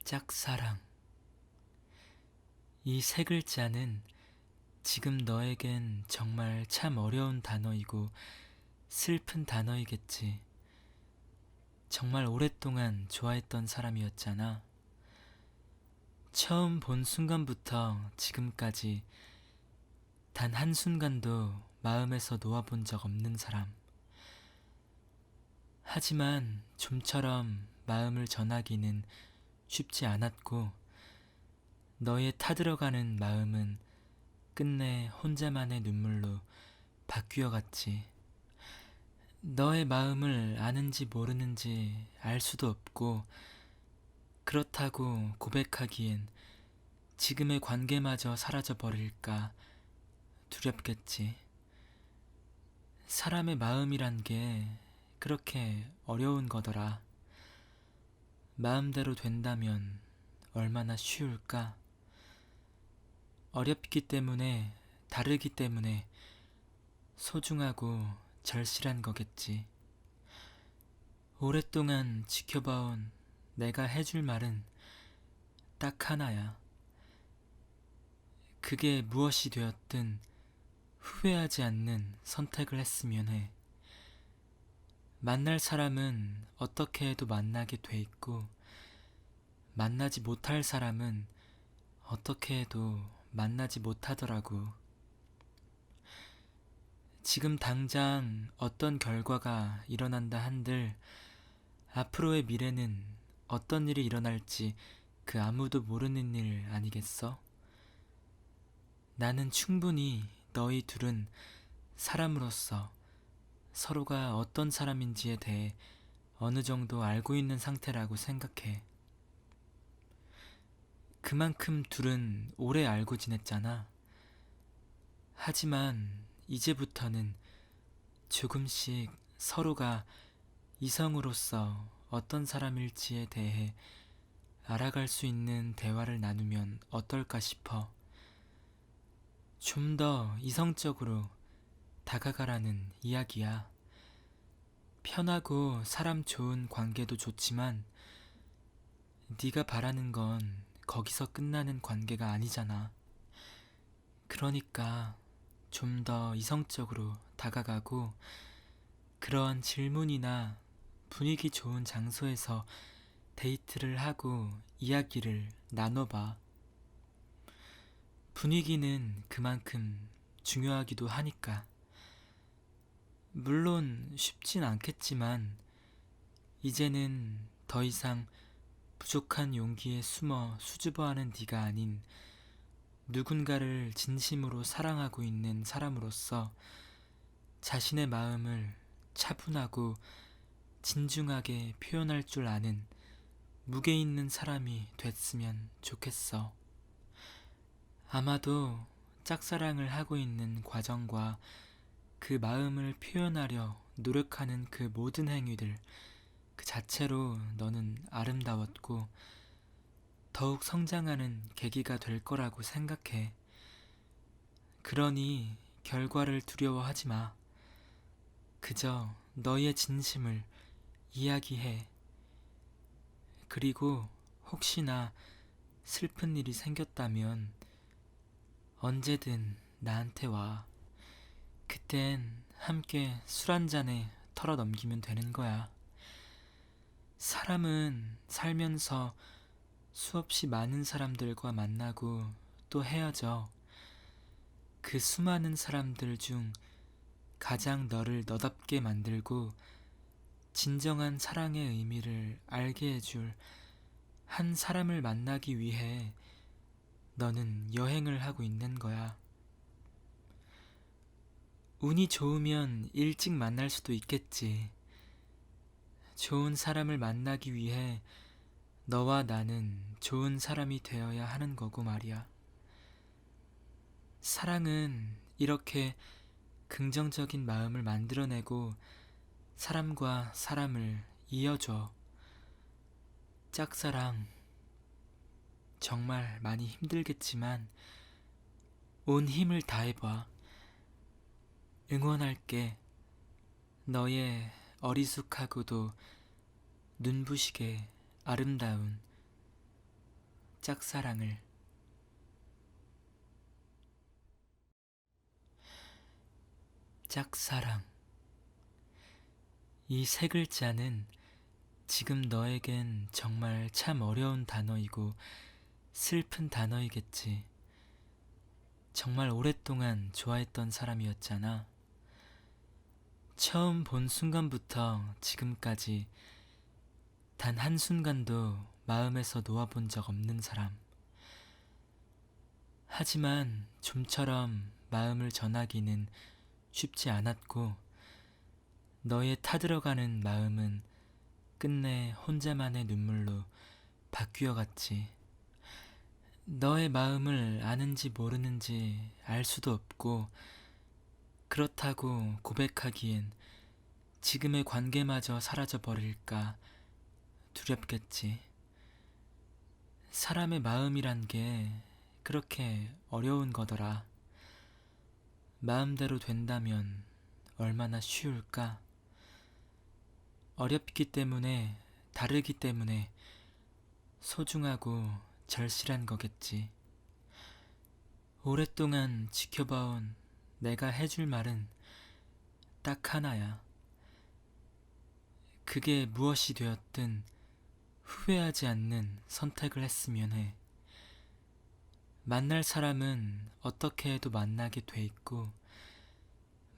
짝사랑. 이 세 글자는 지금 너에겐 정말 참 어려운 단어이고 슬픈 단어이겠지. 정말 오랫동안 좋아했던 사람이었잖아. 처음 본 순간부터 지금까지 단 한순간도 마음에서 놓아본 적 없는 사람. 하지만 좀처럼 마음을 전하기는 쉽지 않았고, 너의 타들어가는 마음은 끝내 혼자만의 눈물로 바뀌어 갔지. 너의 마음을 아는지 모르는지 알 수도 없고, 그렇다고 고백하기엔 지금의 관계마저 사라져 버릴까 두렵겠지. 사람의 마음이란 게 그렇게 어려운 거더라. 마음대로 된다면 얼마나 쉬울까? 어렵기 때문에, 다르기 때문에 소중하고 절실한 거겠지. 오랫동안 지켜봐온 내가 해줄 말은 딱 하나야. 그게 무엇이 되었든 후회하지 않는 선택을 했으면 해. 만날 사람은 어떻게 해도 만나게 돼 있고, 만나지 못할 사람은 어떻게 해도 만나지 못하더라고. 지금 당장 어떤 결과가 일어난다 한들 앞으로의 미래는 어떤 일이 일어날지 그 아무도 모르는 일 아니겠어? 나는 충분히 너희 둘은 사람으로서 서로가 어떤 사람인지에 대해 어느 정도 알고 있는 상태라고 생각해. 그만큼 둘은 오래 알고 지냈잖아. 하지만 이제부터는 조금씩 서로가 이성으로서 어떤 사람일지에 대해 알아갈 수 있는 대화를 나누면 어떨까 싶어. 좀 더 이성적으로 다가가라는 이야기야. 편하고 사람 좋은 관계도 좋지만 네가 바라는 건 거기서 끝나는 관계가 아니잖아. 그러니까 좀 더 이성적으로 다가가고, 그러한 질문이나 분위기 좋은 장소에서 데이트를 하고 이야기를 나눠봐. 분위기는 그만큼 중요하기도 하니까. 물론 쉽진 않겠지만, 이제는 더 이상 부족한 용기에 숨어 수줍어하는 네가 아닌 누군가를 진심으로 사랑하고 있는 사람으로서 자신의 마음을 차분하고 진중하게 표현할 줄 아는 무게 있는 사람이 됐으면 좋겠어. 아마도 짝사랑을 하고 있는 과정과 그 마음을 표현하려 노력하는 그 모든 행위들 그 자체로 너는 아름다웠고 더욱 성장하는 계기가 될 거라고 생각해. 그러니 결과를 두려워하지 마. 그저 너의 진심을 이야기해. 그리고 혹시나 슬픈 일이 생겼다면 언제든 나한테 와. 그땐 함께 술 한 잔에 털어 넘기면 되는 거야. 사람은 살면서 수없이 많은 사람들과 만나고 또 헤어져. 그 수많은 사람들 중 가장 너를 너답게 만들고 진정한 사랑의 의미를 알게 해줄 한 사람을 만나기 위해 너는 여행을 하고 있는 거야. 운이 좋으면 일찍 만날 수도 있겠지. 좋은 사람을 만나기 위해 너와 나는 좋은 사람이 되어야 하는 거고 말이야. 사랑은 이렇게 긍정적인 마음을 만들어내고 사람과 사람을 이어줘. 짝사랑 정말 많이 힘들겠지만 온 힘을 다해봐. 응원할게. 너의 어리숙하고도 눈부시게 아름다운 짝사랑을. 짝사랑. 이 세 글자는 지금 너에겐 정말 참 어려운 단어이고 슬픈 단어이겠지. 정말 오랫동안 좋아했던 사람이었잖아. 처음 본 순간부터 지금까지 단 한순간도 마음에서 놓아본 적 없는 사람. 하지만 좀처럼 마음을 전하기는 쉽지 않았고, 너의 타들어가는 마음은 끝내 혼자만의 눈물로 바뀌어갔지. 너의 마음을 아는지 모르는지 알 수도 없고, 그렇다고 고백하기엔 지금의 관계마저 사라져버릴까 두렵겠지. 사람의 마음이란 게 그렇게 어려운 거더라. 마음대로 된다면 얼마나 쉬울까? 어렵기 때문에, 다르기 때문에 소중하고 절실한 거겠지. 오랫동안 지켜봐온 내가 해줄 말은 딱 하나야. 그게 무엇이 되었든 후회하지 않는 선택을 했으면 해. 만날 사람은 어떻게 해도 만나게 돼 있고,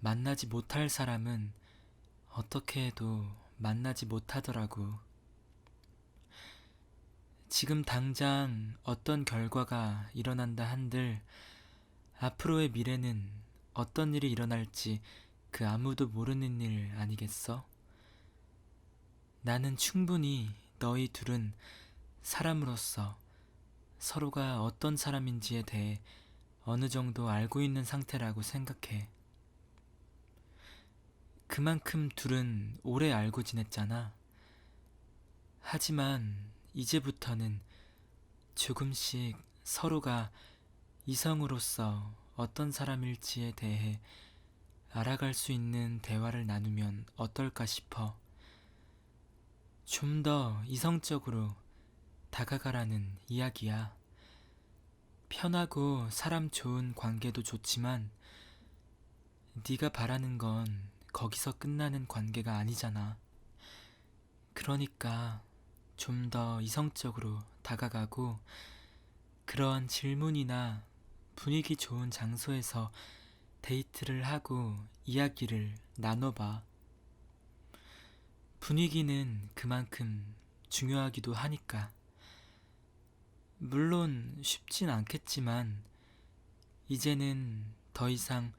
만나지 못할 사람은 어떻게 해도 만나지 못하더라고. 지금 당장 어떤 결과가 일어난다 한들 앞으로의 미래는 어떤 일이 일어날지 그 아무도 모르는 일 아니겠어? 나는 충분히 너희 둘은 사람으로서 서로가 어떤 사람인지에 대해 어느 정도 알고 있는 상태라고 생각해. 그만큼 둘은 오래 알고 지냈잖아. 하지만 이제부터는 조금씩 서로가 이성으로서 어떤 사람일지에 대해 알아갈 수 있는 대화를 나누면 어떨까 싶어. 좀 더 이성적으로 다가가라는 이야기야. 편하고 사람 좋은 관계도 좋지만 네가 바라는 건 거기서 끝나는 관계가 아니잖아. 그러니까 좀 더 이성적으로 다가가고 그런 질문이나 분위기 좋은 장소에서 데이트를 하고 이야기를 나눠봐. 분위기는 그만큼 중요하기도 하니까. 물론 쉽진 않겠지만 이제는 더 이상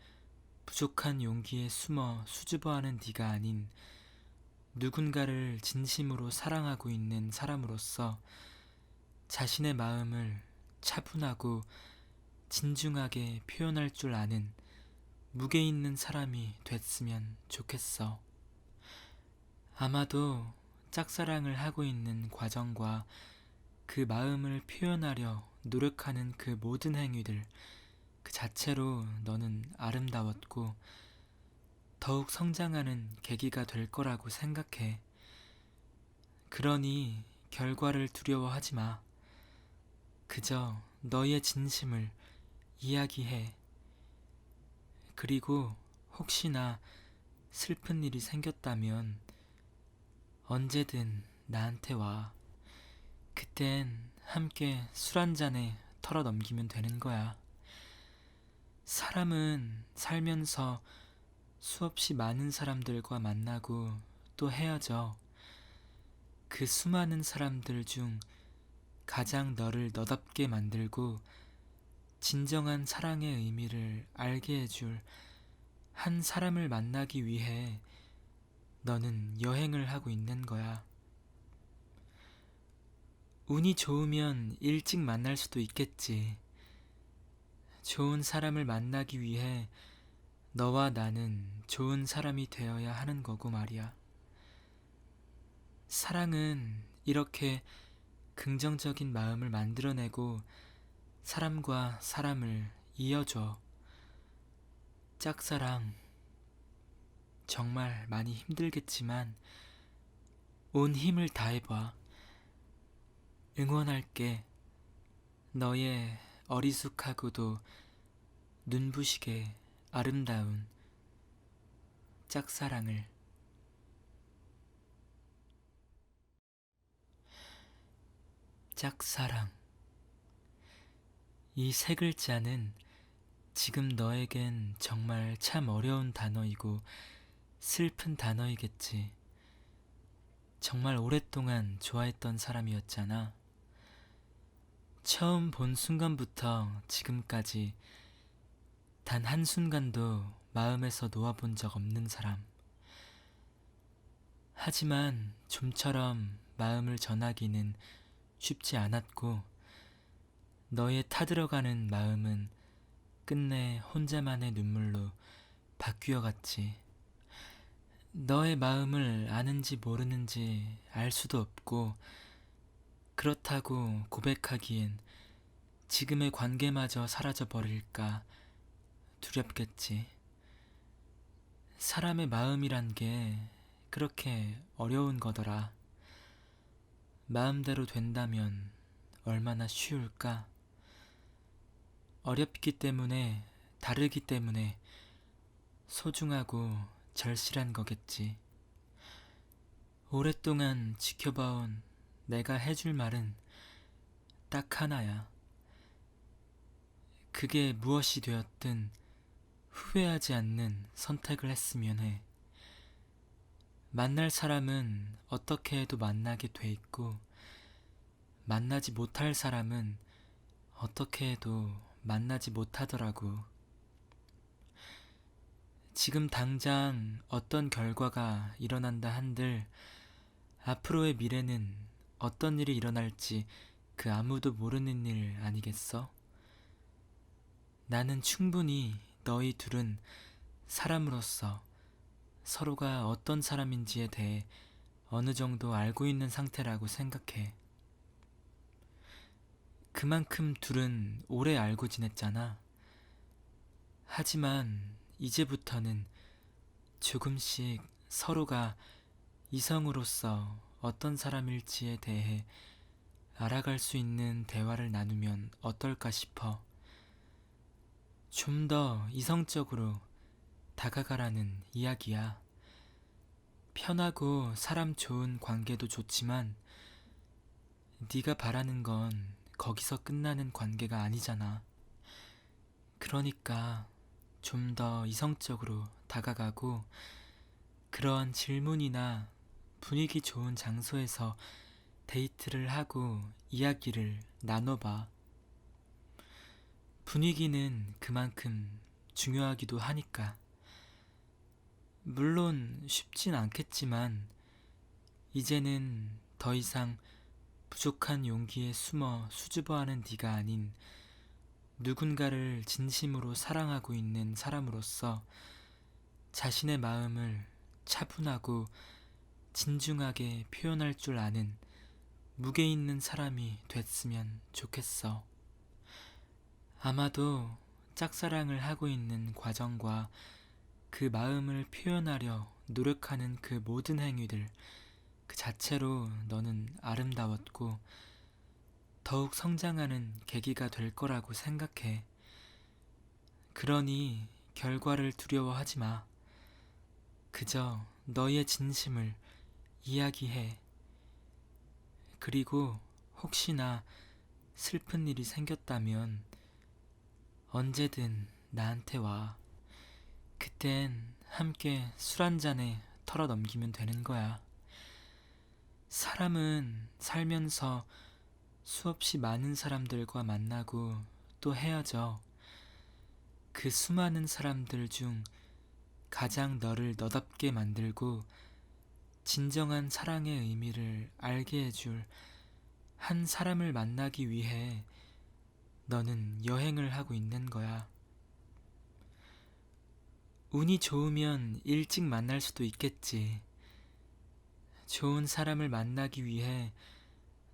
부족한 용기에 숨어 수줍어하는 네가 아닌 누군가를 진심으로 사랑하고 있는 사람으로서 자신의 마음을 차분하고 진중하게 표현할 줄 아는 무게 있는 사람이 됐으면 좋겠어. 아마도 짝사랑을 하고 있는 과정과 그 마음을 표현하려 노력하는 그 모든 행위들 그 자체로 너는 아름다웠고 더욱 성장하는 계기가 될 거라고 생각해. 그러니 결과를 두려워하지 마. 그저 너의 진심을 이야기해. 그리고 혹시나 슬픈 일이 생겼다면 언제든 나한테 와. 그땐 함께 술 한 잔에 털어 넘기면 되는 거야. 사람은 살면서 수없이 많은 사람들과 만나고 또 헤어져. 그 수많은 사람들 중 가장 너를 너답게 만들고 진정한 사랑의 의미를 알게 해줄 한 사람을 만나기 위해 너는 여행을 하고 있는 거야. 운이 좋으면 일찍 만날 수도 있겠지. 좋은 사람을 만나기 위해 너와 나는 좋은 사람이 되어야 하는 거고 말이야. 사랑은 이렇게 긍정적인 마음을 만들어내고 사람과 사람을 이어줘. 짝사랑 정말 많이 힘들겠지만 온 힘을 다해봐. 응원할게. 너의 어리숙하고도 눈부시게 아름다운 짝사랑을. 짝사랑. 이 세 글자는 지금 너에겐 정말 참 어려운 단어이고 슬픈 단어이겠지. 정말 오랫동안 좋아했던 사람이었잖아. 처음 본 순간부터 지금까지 단 한순간도 마음에서 놓아본 적 없는 사람. 하지만 좀처럼 마음을 전하기는 쉽지 않았고, 너의 타들어가는 마음은 끝내 혼자만의 눈물로 바뀌어 갔지. 너의 마음을 아는지 모르는지 알 수도 없고, 그렇다고 고백하기엔 지금의 관계마저 사라져 버릴까 두렵겠지. 사람의 마음이란 게 그렇게 어려운 거더라. 마음대로 된다면 얼마나 쉬울까? 어렵기 때문에, 다르기 때문에 소중하고 절실한 거겠지. 오랫동안 지켜봐온 내가 해줄 말은 딱 하나야. 그게 무엇이 되었든 후회하지 않는 선택을 했으면 해. 만날 사람은 어떻게 해도 만나게 돼 있고, 만나지 못할 사람은 어떻게 해도 만나지 못하더라고. 지금 당장 어떤 결과가 일어난다 한들 앞으로의 미래는 어떤 일이 일어날지 그 아무도 모르는 일 아니겠어? 나는 충분히 너희 둘은 사람으로서 서로가 어떤 사람인지에 대해 어느 정도 알고 있는 상태라고 생각해. 그만큼 둘은 오래 알고 지냈잖아. 하지만 이제부터는 조금씩 서로가 이성으로서 어떤 사람일지에 대해 알아갈 수 있는 대화를 나누면 어떨까 싶어. 좀 더 이성적으로 다가가라는 이야기야. 편하고 사람 좋은 관계도 좋지만 네가 바라는 건 거기서 끝나는 관계가 아니잖아. 그러니까 좀 더 이성적으로 다가가고 그런 질문이나 분위기 좋은 장소에서 데이트를 하고 이야기를 나눠봐. 분위기는 그만큼 중요하기도 하니까. 물론 쉽진 않겠지만 이제는 더 이상 부족한 용기에 숨어 수줍어하는 네가 아닌 누군가를 진심으로 사랑하고 있는 사람으로서 자신의 마음을 차분하고 진중하게 표현할 줄 아는 무게 있는 사람이 됐으면 좋겠어. 아마도 짝사랑을 하고 있는 과정과 그 마음을 표현하려 노력하는 그 모든 행위들 그 자체로 너는 아름다웠고 더욱 성장하는 계기가 될 거라고 생각해. 그러니 결과를 두려워하지 마. 그저 너의 진심을 이야기해. 그리고 혹시나 슬픈 일이 생겼다면 언제든 나한테 와. 그땐 함께 술 한 잔에 털어 넘기면 되는 거야. 사람은 살면서 수없이 많은 사람들과 만나고 또 헤어져. 그 수많은 사람들 중 가장 너를 너답게 만들고 진정한 사랑의 의미를 알게 해줄 한 사람을 만나기 위해 너는 여행을 하고 있는 거야. 운이 좋으면 일찍 만날 수도 있겠지. 좋은 사람을 만나기 위해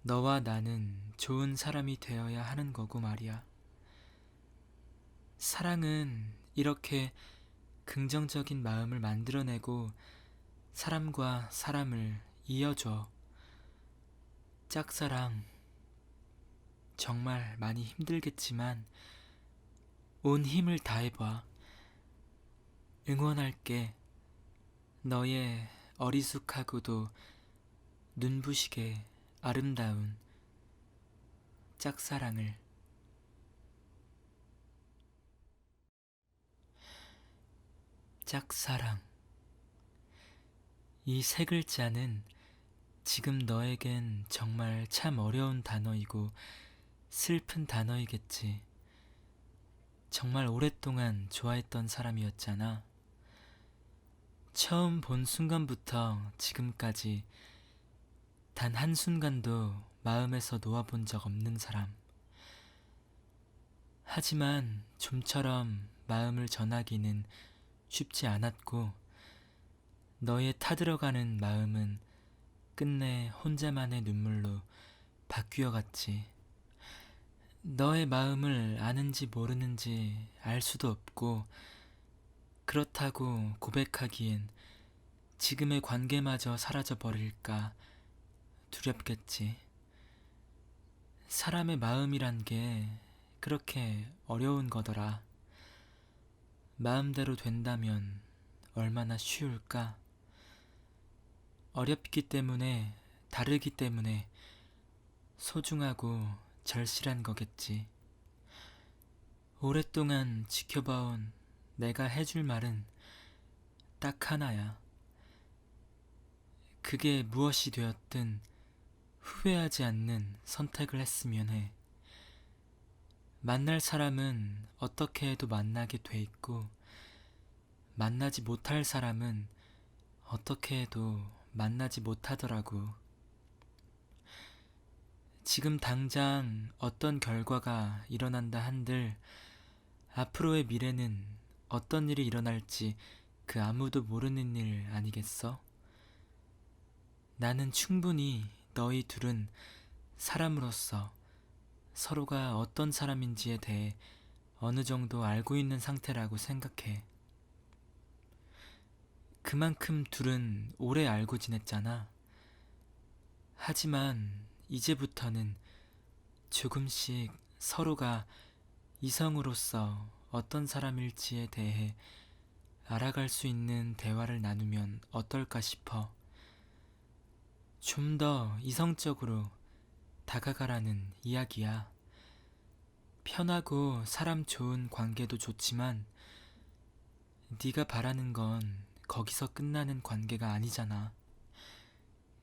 너와 나는 좋은 사람이 되어야 하는 거고 말이야. 사랑은 이렇게 긍정적인 마음을 만들어내고 사람과 사람을 이어줘. 짝사랑, 정말 많이 힘들겠지만 온 힘을 다해봐. 응원할게. 너의 어리숙하고도 눈부시게 아름다운 짝사랑을. 짝사랑. 이 세 글자는 지금 너에겐 정말 참 어려운 단어이고 슬픈 단어이겠지. 정말 오랫동안 좋아했던 사람이었잖아. 처음 본 순간부터 지금까지 단 한순간도 마음에서 놓아본 적 없는 사람. 하지만 좀처럼 마음을 전하기는 쉽지 않았고, 너의 타들어가는 마음은 끝내 혼자만의 눈물로 바뀌어 갔지. 너의 마음을 아는지 모르는지 알 수도 없고, 그렇다고 고백하기엔 지금의 관계마저 사라져 버릴까 두렵겠지. 사람의 마음이란 게 그렇게 어려운 거더라. 마음대로 된다면 얼마나 쉬울까? 어렵기 때문에, 다르기 때문에 소중하고 절실한 거겠지. 오랫동안 지켜봐온 내가 해줄 말은 딱 하나야. 그게 무엇이 되었든 후회하지 않는 선택을 했으면 해. 만날 사람은 어떻게 해도 만나게 돼 있고, 만나지 못할 사람은 어떻게 해도 만나지 못하더라고. 지금 당장 어떤 결과가 일어난다 한들 앞으로의 미래는 어떤 일이 일어날지 그 아무도 모르는 일 아니겠어? 나는 충분히 너희 둘은 사람으로서 서로가 어떤 사람인지에 대해 어느 정도 알고 있는 상태라고 생각해. 그만큼 둘은 오래 알고 지냈잖아. 하지만 이제부터는 조금씩 서로가 이성으로서 어떤 사람일지에 대해 알아갈 수 있는 대화를 나누면 어떨까 싶어. 좀 더 이성적으로 다가가라는 이야기야. 편하고 사람 좋은 관계도 좋지만 네가 바라는 건 거기서 끝나는 관계가 아니잖아.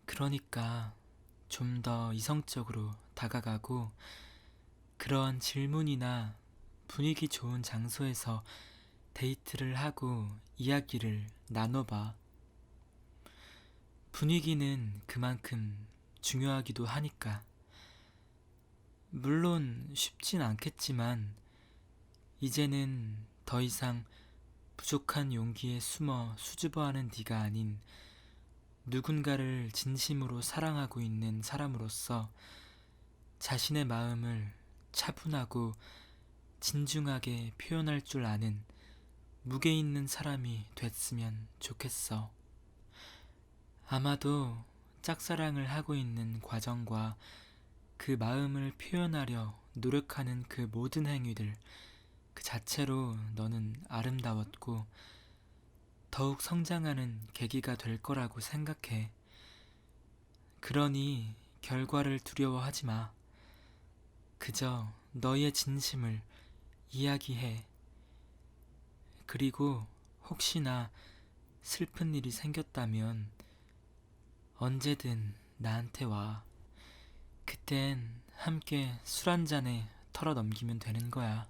그러니까 좀 더 이성적으로 다가가고 그런 질문이나 분위기 좋은 장소에서 데이트를 하고 이야기를 나눠봐. 분위기는 그만큼 중요하기도 하니까. 물론 쉽진 않겠지만 이제는 더 이상 부족한 용기에 숨어 수줍어하는 네가 아닌 누군가를 진심으로 사랑하고 있는 사람으로서 자신의 마음을 차분하고 진중하게 표현할 줄 아는 무게 있는 사람이 됐으면 좋겠어. 아마도 짝사랑을 하고 있는 과정과 그 마음을 표현하려 노력하는 그 모든 행위들 그 자체로 너는 아름다웠고 더욱 성장하는 계기가 될 거라고 생각해. 그러니 결과를 두려워하지 마. 그저 너의 진심을 이야기해. 그리고 혹시나 슬픈 일이 생겼다면 언제든 나한테 와. 그땐 함께 술 한 잔에 털어 넘기면 되는 거야.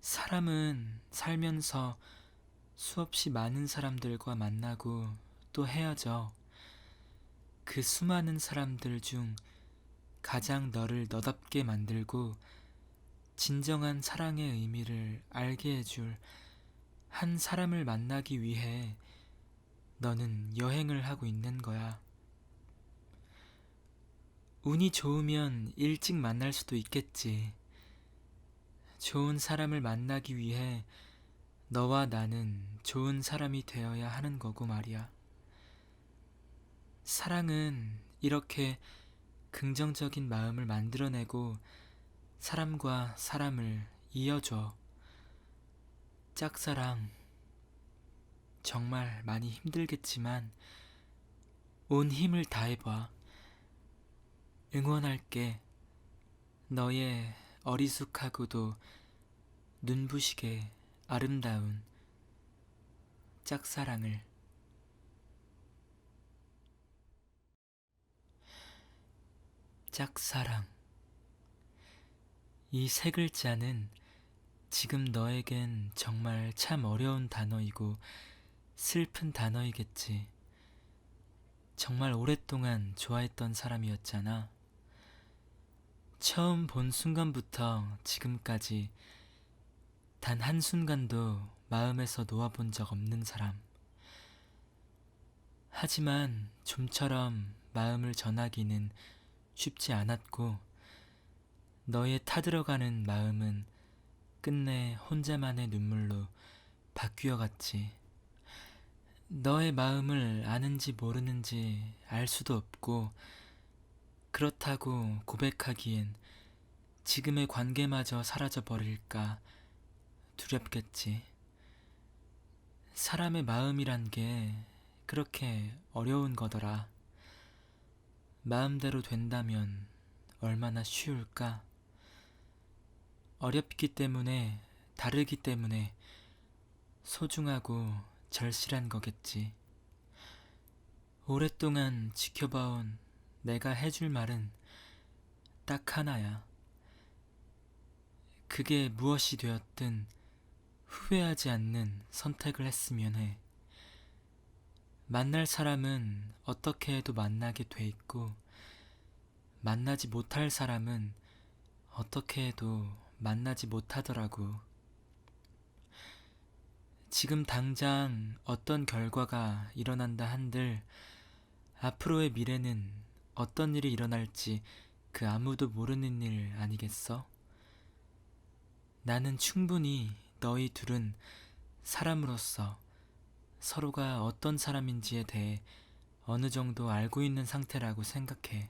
사람은 살면서 수없이 많은 사람들과 만나고 또 헤어져. 그 수많은 사람들 중 가장 너를 너답게 만들고 진정한 사랑의 의미를 알게 해줄 한 사람을 만나기 위해 너는 여행을 하고 있는 거야. 운이 좋으면 일찍 만날 수도 있겠지. 좋은 사람을 만나기 위해 너와 나는 좋은 사람이 되어야 하는 거고 말이야. 사랑은 이렇게 긍정적인 마음을 만들어내고 사람과 사람을 이어줘. 짝사랑, 정말 많이 힘들겠지만 온 힘을 다해봐. 응원할게. 너의 어리숙하고도 눈부시게 아름다운 짝사랑을. 짝사랑. 이 세 글자는 지금 너에겐 정말 참 어려운 단어이고 슬픈 단어이겠지. 정말 오랫동안 좋아했던 사람이었잖아. 처음 본 순간부터 지금까지 단 한순간도 마음에서 놓아본 적 없는 사람. 하지만 좀처럼 마음을 전하기는 쉽지 않았고, 너의 타들어가는 마음은 끝내 혼자만의 눈물로 바뀌어갔지. 너의 마음을 아는지 모르는지 알 수도 없고, 그렇다고 고백하기엔 지금의 관계마저 사라져버릴까 두렵겠지. 사람의 마음이란 게 그렇게 어려운 거더라. 마음대로 된다면 얼마나 쉬울까? 어렵기 때문에, 다르기 때문에 소중하고 절실한 거겠지. 오랫동안 지켜봐온 내가 해줄 말은 딱 하나야. 그게 무엇이 되었든 후회하지 않는 선택을 했으면 해. 만날 사람은 어떻게 해도 만나게 돼 있고, 만나지 못할 사람은 어떻게 해도 만나지 못하더라고. 지금 당장 어떤 결과가 일어난다 한들 앞으로의 미래는 어떤 일이 일어날지 그 아무도 모르는 일 아니겠어? 나는 충분히 너희 둘은 사람으로서 서로가 어떤 사람인지에 대해 어느 정도 알고 있는 상태라고 생각해.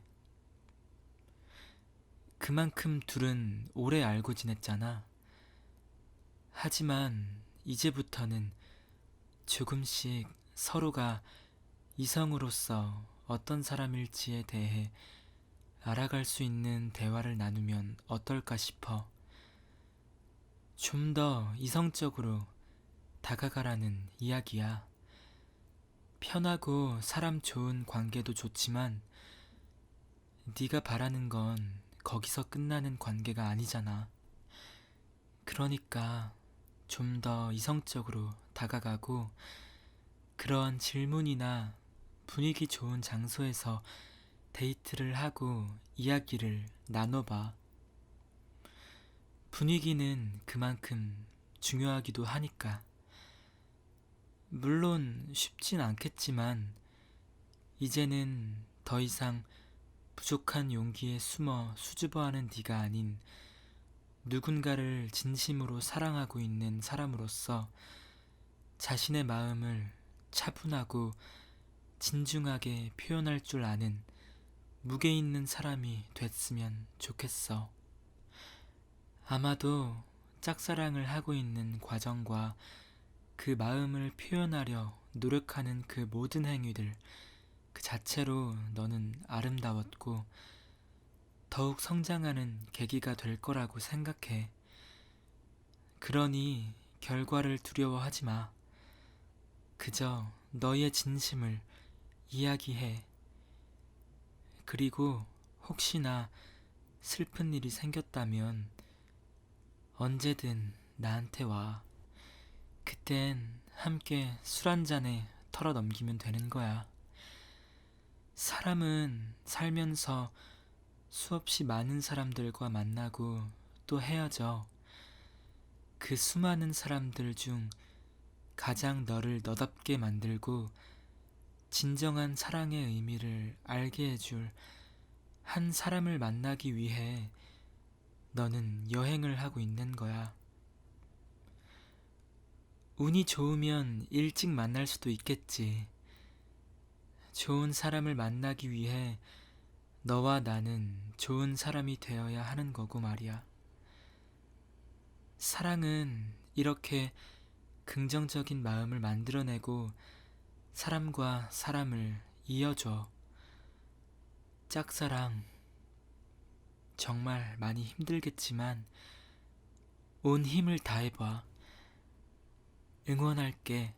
그만큼 둘은 오래 알고 지냈잖아. 하지만 이제부터는 조금씩 서로가 이성으로서 어떤 사람일지에 대해 알아갈 수 있는 대화를 나누면 어떨까 싶어. 좀 더 이성적으로 다가가라는 이야기야. 편하고 사람 좋은 관계도 좋지만 네가 바라는 건 거기서 끝나는 관계가 아니잖아. 그러니까 좀 더 이성적으로 다가가고 그런 질문이나 분위기 좋은 장소에서 데이트를 하고 이야기를 나눠봐. 분위기는 그만큼 중요하기도 하니까. 물론 쉽진 않겠지만 이제는 더 이상 부족한 용기에 숨어 수줍어하는 네가 아닌 누군가를 진심으로 사랑하고 있는 사람으로서 자신의 마음을 차분하고 진중하게 표현할 줄 아는 무게 있는 사람이 됐으면 좋겠어. 아마도 짝사랑을 하고 있는 과정과 그 마음을 표현하려 노력하는 그 모든 행위들 그 자체로 너는 아름다웠고 더욱 성장하는 계기가 될 거라고 생각해. 그러니 결과를 두려워하지 마. 그저 너의 진심을 이야기해. 그리고 혹시나 슬픈 일이 생겼다면 언제든 나한테 와. 그땐 함께 술 한 잔에 털어 넘기면 되는 거야. 사람은 살면서 수없이 많은 사람들과 만나고 또 헤어져. 그 수많은 사람들 중 가장 너를 너답게 만들고 진정한 사랑의 의미를 알게 해줄 한 사람을 만나기 위해 너는 여행을 하고 있는 거야. 운이 좋으면 일찍 만날 수도 있겠지. 좋은 사람을 만나기 위해 너와 나는 좋은 사람이 되어야 하는 거고 말이야. 사랑은 이렇게 긍정적인 마음을 만들어내고 사람과 사람을 이어줘. 짝사랑, 정말 많이 힘들겠지만 온 힘을 다해봐. 응원할게.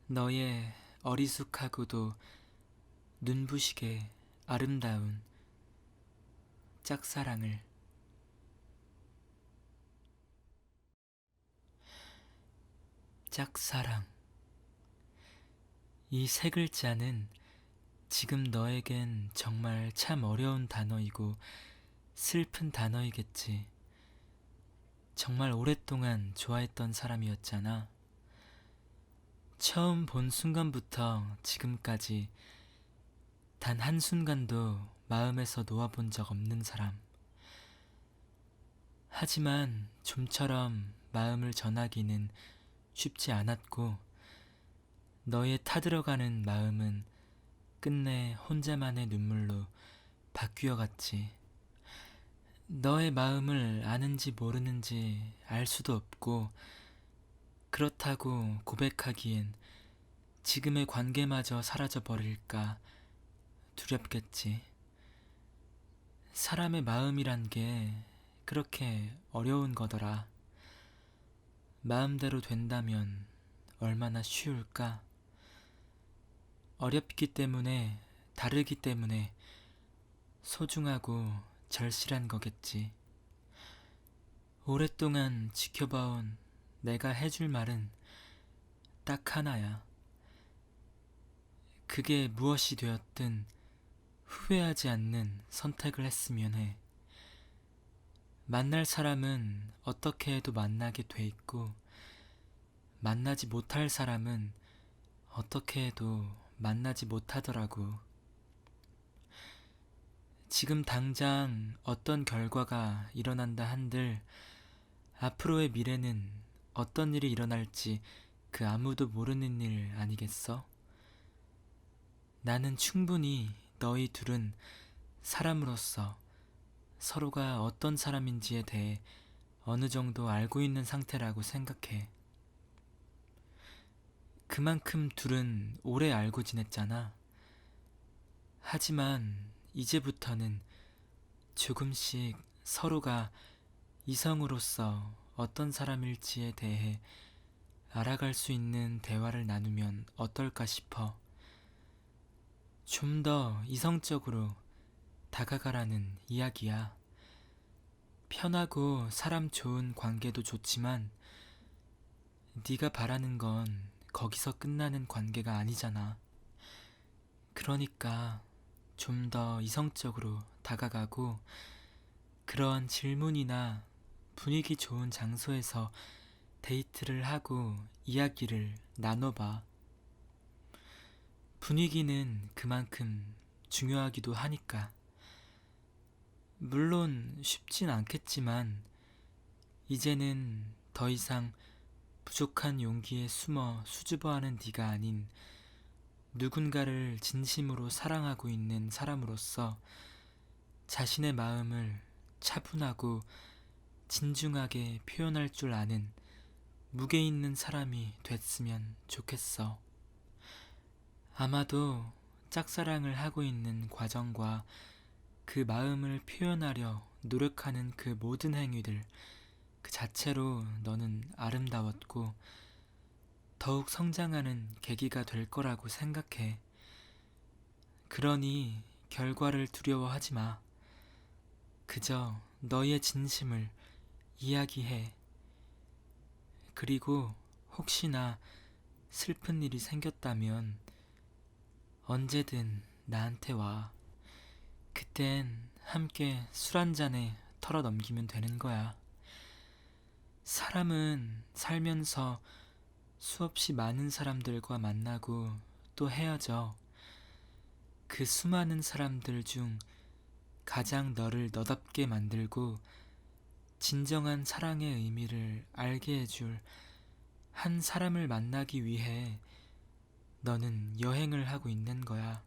너의 어리숙하고도 눈부시게 아름다운 짝사랑을. 짝사랑. 이 세 글자는 지금 너에겐 정말 참 어려운 단어이고 슬픈 단어이겠지. 정말 오랫동안 좋아했던 사람이었잖아. 처음 본 순간부터 지금까지 단 한순간도 마음에서 놓아본 적 없는 사람. 하지만 좀처럼 마음을 전하기는 쉽지 않았고, 너의 타들어가는 마음은 끝내 혼자만의 눈물로 바뀌어 갔지. 너의 마음을 아는지 모르는지 알 수도 없고, 그렇다고 고백하기엔 지금의 관계마저 사라져 버릴까 두렵겠지. 사람의 마음이란 게 그렇게 어려운 거더라. 마음대로 된다면 얼마나 쉬울까? 어렵기 때문에, 다르기 때문에 소중하고 절실한 거겠지. 오랫동안 지켜봐온 내가 해줄 말은 딱 하나야. 그게 무엇이 되었든 후회하지 않는 선택을 했으면 해. 만날 사람은 어떻게 해도 만나게 돼 있고, 만나지 못할 사람은 어떻게 해도 만나지 못하더라고. 지금 당장 어떤 결과가 일어난다 한들 앞으로의 미래는 어떤 일이 일어날지 그 아무도 모르는 일 아니겠어? 나는 충분히 너희 둘은 사람으로서 서로가 어떤 사람인지에 대해 어느 정도 알고 있는 상태라고 생각해. 그만큼 둘은 오래 알고 지냈잖아. 하지만 이제부터는 조금씩 서로가 이성으로서 어떤 사람일지에 대해 알아갈 수 있는 대화를 나누면 어떨까 싶어. 좀 더 이성적으로 다가가라는 이야기야. 편하고 사람 좋은 관계도 좋지만 네가 바라는 건 거기서 끝나는 관계가 아니잖아. 그러니까 좀 더 이성적으로 다가가고 그러한 질문이나 분위기 좋은 장소에서 데이트를 하고 이야기를 나눠봐. 분위기는 그만큼 중요하기도 하니까. 물론 쉽진 않겠지만 이제는 더 이상 부족한 용기에 숨어 수줍어하는 네가 아닌 누군가를 진심으로 사랑하고 있는 사람으로서 자신의 마음을 차분하고 진중하게 표현할 줄 아는 무게 있는 사람이 됐으면 좋겠어. 아마도 짝사랑을 하고 있는 과정과 그 마음을 표현하려 노력하는 그 모든 행위들 그 자체로 너는 아름다웠고 더욱 성장하는 계기가 될 거라고 생각해. 그러니 결과를 두려워하지 마. 그저 너의 진심을 이야기해. 그리고 혹시나 슬픈 일이 생겼다면 언제든 나한테 와. 그땐 함께 술 한 잔에 털어 넘기면 되는 거야. 사람은 살면서 수없이 많은 사람들과 만나고 또 헤어져. 그 수많은 사람들 중 가장 너를 너답게 만들고 진정한 사랑의 의미를 알게 해줄 한 사람을 만나기 위해 너는 여행을 하고 있는 거야.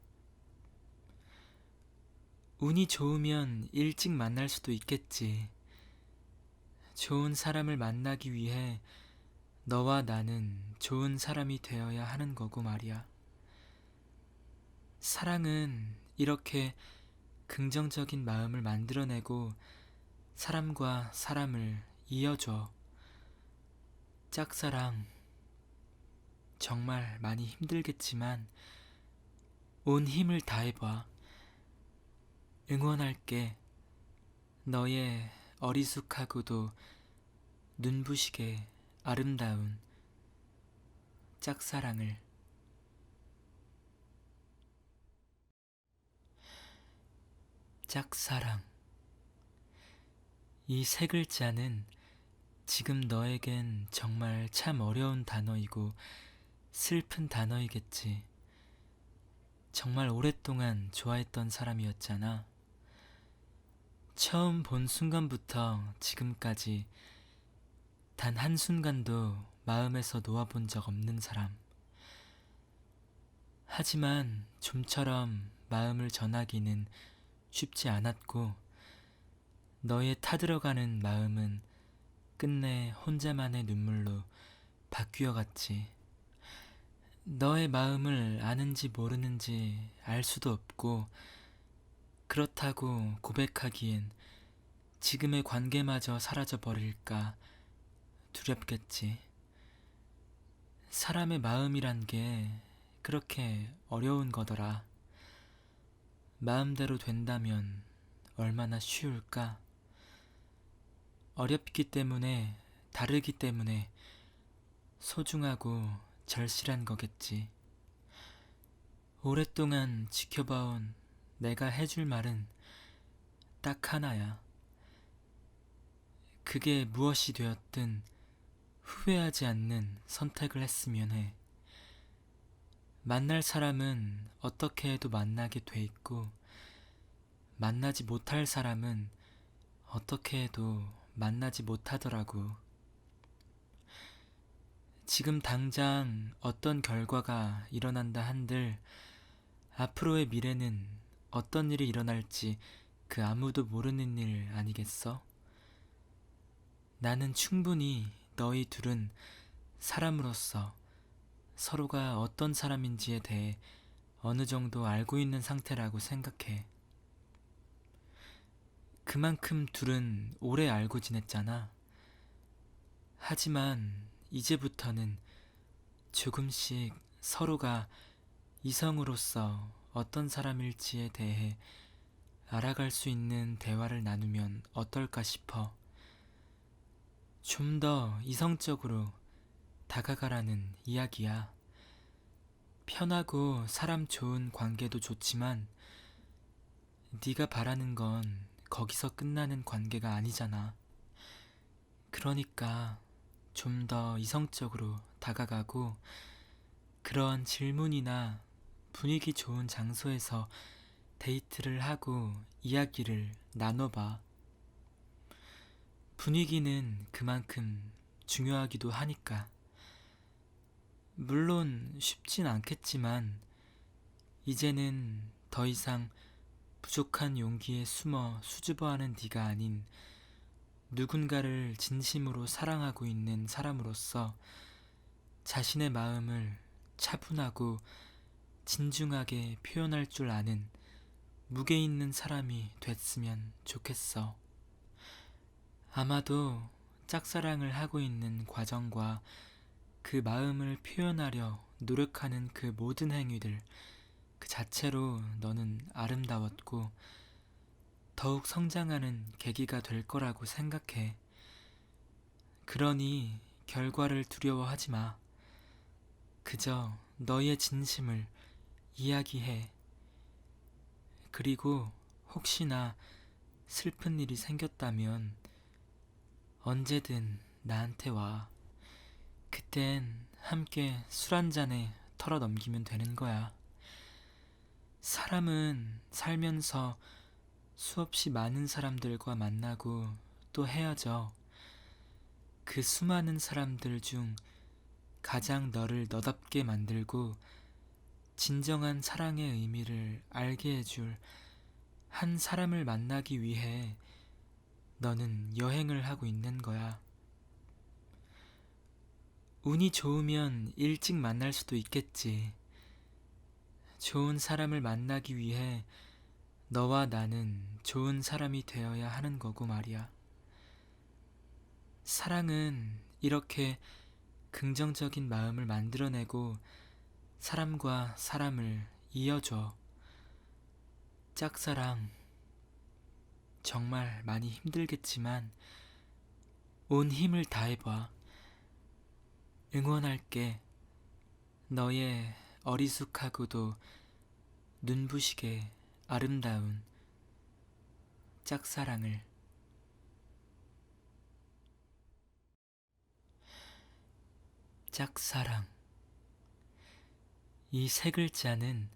운이 좋으면 일찍 만날 수도 있겠지. 좋은 사람을 만나기 위해 너와 나는 좋은 사람이 되어야 하는 거고 말이야. 사랑은 이렇게 긍정적인 마음을 만들어내고 사람과 사람을 이어줘. 짝사랑, 정말 많이 힘들겠지만 온 힘을 다해봐. 응원할게. 너의 어리숙하고도 눈부시게 아름다운 짝사랑을. 짝사랑. 이 세 글자는 지금 너에겐 정말 참 어려운 단어이고 슬픈 단어이겠지. 정말 오랫동안 좋아했던 사람이었잖아. 처음 본 순간부터 지금까지 단 한순간도 마음에서 놓아본 적 없는 사람. 하지만 좀처럼 마음을 전하기는 쉽지 않았고, 너의 타들어가는 마음은 끝내 혼자만의 눈물로 바뀌어갔지. 너의 마음을 아는지 모르는지 알 수도 없고, 그렇다고 고백하기엔 지금의 관계마저 사라져버릴까 두렵겠지. 사람의 마음이란 게 그렇게 어려운 거더라. 마음대로 된다면 얼마나 쉬울까? 어렵기 때문에, 다르기 때문에 소중하고 절실한 거겠지. 오랫동안 지켜봐온 내가 해줄 말은 딱 하나야. 그게 무엇이 되었든 후회하지 않는 선택을 했으면 해. 만날 사람은 어떻게 해도 만나게 돼 있고, 만나지 못할 사람은 어떻게 해도 만나지 못하더라고. 지금 당장 어떤 결과가 일어난다 한들 앞으로의 미래는 어떤 일이 일어날지 그 아무도 모르는 일 아니겠어? 나는 충분히 너희 둘은 사람으로서 서로가 어떤 사람인지에 대해 어느 정도 알고 있는 상태라고 생각해. 그만큼 둘은 오래 알고 지냈잖아. 하지만 이제부터는 조금씩 서로가 이성으로서 어떤 사람일지에 대해 알아갈 수 있는 대화를 나누면 어떨까 싶어. 좀 더 이성적으로 다가가라는 이야기야. 편하고 사람 좋은 관계도 좋지만 네가 바라는 건 거기서 끝나는 관계가 아니잖아. 그러니까 좀 더 이성적으로 다가가고 그런 질문이나 분위기 좋은 장소에서 데이트를 하고 이야기를 나눠봐. 분위기는 그만큼 중요하기도 하니까. 물론 쉽진 않겠지만 이제는 더 이상 부족한 용기에 숨어 수줍어하는 네가 아닌 누군가를 진심으로 사랑하고 있는 사람으로서 자신의 마음을 차분하고 진중하게 표현할 줄 아는 무게 있는 사람이 됐으면 좋겠어. 아마도 짝사랑을 하고 있는 과정과 그 마음을 표현하려 노력하는 그 모든 행위들 그 자체로 너는 아름다웠고 더욱 성장하는 계기가 될 거라고 생각해. 그러니 결과를 두려워하지 마. 그저 너의 진심을 이야기해. 그리고 혹시나 슬픈 일이 생겼다면 언제든 나한테 와. 그땐 함께 술 한 잔에 털어 넘기면 되는 거야. 사람은 살면서 수없이 많은 사람들과 만나고 또 헤어져. 그 수많은 사람들 중 가장 너를 너답게 만들고 진정한 사랑의 의미를 알게 해줄 한 사람을 만나기 위해 너는 여행을 하고 있는 거야. 운이 좋으면 일찍 만날 수도 있겠지. 좋은 사람을 만나기 위해 너와 나는 좋은 사람이 되어야 하는 거고 말이야. 사랑은 이렇게 긍정적인 마음을 만들어내고 사람과 사람을 이어줘. 짝사랑, 정말 많이 힘들겠지만 온 힘을 다해봐. 응원할게. 너의 어리숙하고도 눈부시게 아름다운 짝사랑을. 짝사랑. 이 세 글자는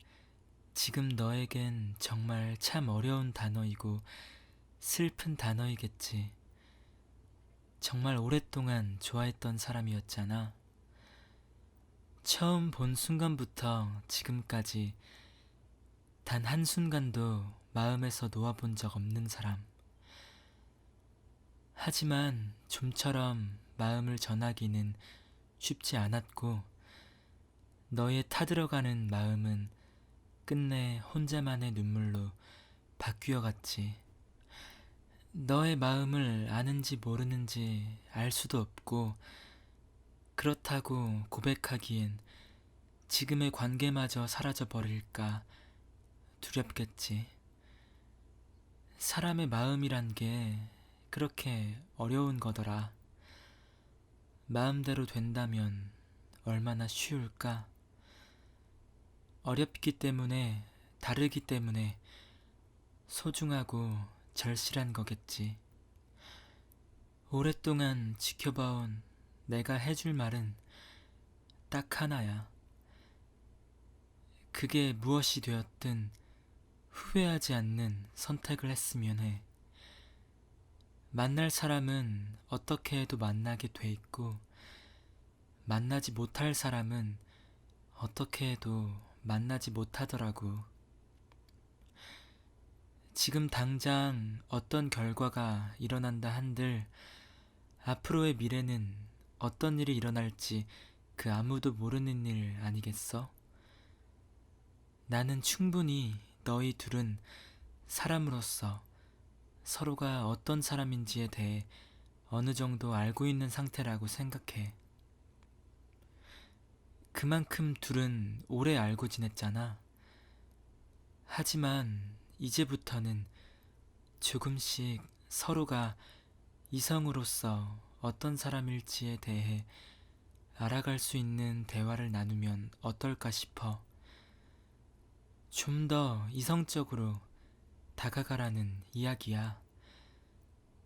지금 너에겐 정말 참 어려운 단어이고 슬픈 단어이겠지. 정말 오랫동안 좋아했던 사람이었잖아. 처음 본 순간부터 지금까지 단 한순간도 마음에서 놓아본 적 없는 사람. 하지만 좀처럼 마음을 전하기는 쉽지 않았고 너의 타들어가는 마음은 끝내 혼자만의 눈물로 바뀌어 갔지. 너의 마음을 아는지 모르는지 알 수도 없고 그렇다고 고백하기엔 지금의 관계마저 사라져 버릴까 두렵겠지. 사람의 마음이란 게 그렇게 어려운 거더라. 마음대로 된다면 얼마나 쉬울까? 어렵기 때문에, 다르기 때문에 소중하고 절실한 거겠지. 오랫동안 지켜봐온 내가 해줄 말은 딱 하나야. 그게 무엇이 되었든 후회하지 않는 선택을 했으면 해. 만날 사람은 어떻게 해도 만나게 돼 있고, 만나지 못할 사람은 어떻게 해도 만나지 못하더라고. 지금 당장 어떤 결과가 일어난다 한들 앞으로의 미래는 어떤 일이 일어날지 그 아무도 모르는 일 아니겠어? 나는 충분히 너희 둘은 사람으로서 서로가 어떤 사람인지에 대해 어느 정도 알고 있는 상태라고 생각해. 그만큼 둘은 오래 알고 지냈잖아. 하지만 이제부터는 조금씩 서로가 이성으로서 어떤 사람일지에 대해 알아갈 수 있는 대화를 나누면 어떨까 싶어. 좀 더 이성적으로 다가가라는 이야기야.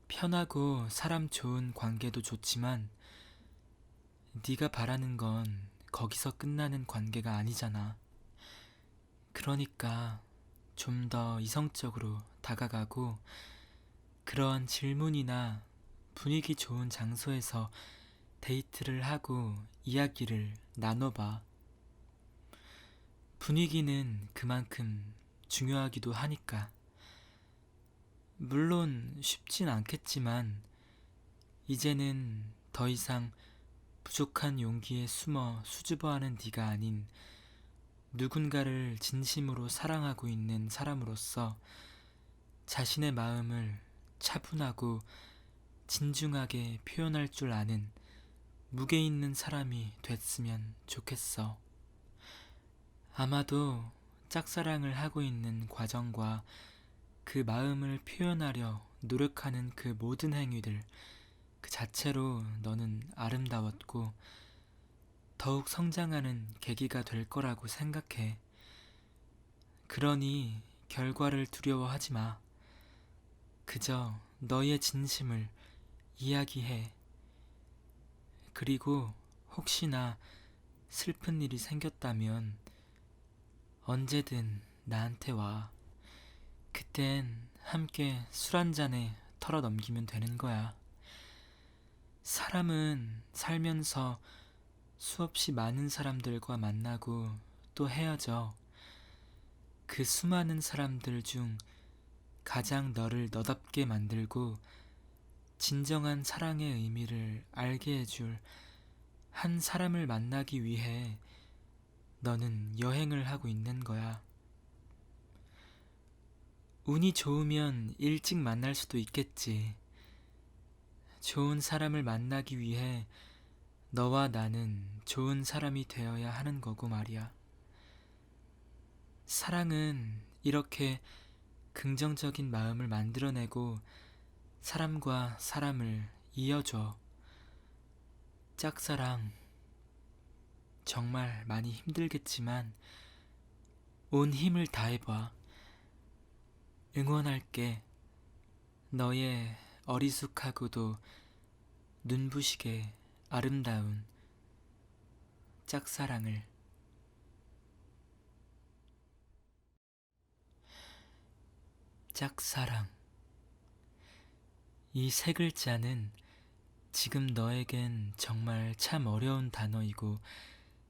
편하고 사람 좋은 관계도 좋지만 네가 바라는 건 거기서 끝나는 관계가 아니잖아. 그러니까 좀 더 이성적으로 다가가고 그런 질문이나 분위기 좋은 장소에서 데이트를 하고 이야기를 나눠봐. 분위기는 그만큼 중요하기도 하니까. 물론 쉽진 않겠지만 이제는 더 이상 부족한 용기에 숨어 수줍어하는 네가 아닌 누군가를 진심으로 사랑하고 있는 사람으로서 자신의 마음을 차분하고 진중하게 표현할 줄 아는 무게 있는 사람이 됐으면 좋겠어. 아마도 짝사랑을 하고 있는 과정과 그 마음을 표현하려 노력하는 그 모든 행위들 그 자체로 너는 아름다웠고 더욱 성장하는 계기가 될 거라고 생각해. 그러니 결과를 두려워하지 마. 그저 너의 진심을 이야기해. 그리고 혹시나 슬픈 일이 생겼다면 언제든 나한테 와. 그땐 함께 술 한 잔에 털어 넘기면 되는 거야. 사람은 살면서 수없이 많은 사람들과 만나고 또 헤어져. 그 수많은 사람들 중 가장 너를 너답게 만들고 진정한 사랑의 의미를 알게 해줄 한 사람을 만나기 위해 너는 여행을 하고 있는 거야. 운이 좋으면 일찍 만날 수도 있겠지. 좋은 사람을 만나기 위해 너와 나는 좋은 사람이 되어야 하는 거고 말이야. 사랑은 이렇게 긍정적인 마음을 만들어내고 사람과 사람을 이어줘. 짝사랑, 정말 많이 힘들겠지만 온 힘을 다해봐. 응원할게. 너의 어리숙하고도 눈부시게 아름다운 짝사랑을. 짝사랑. 이 세 글자는 지금 너에겐 정말 참 어려운 단어이고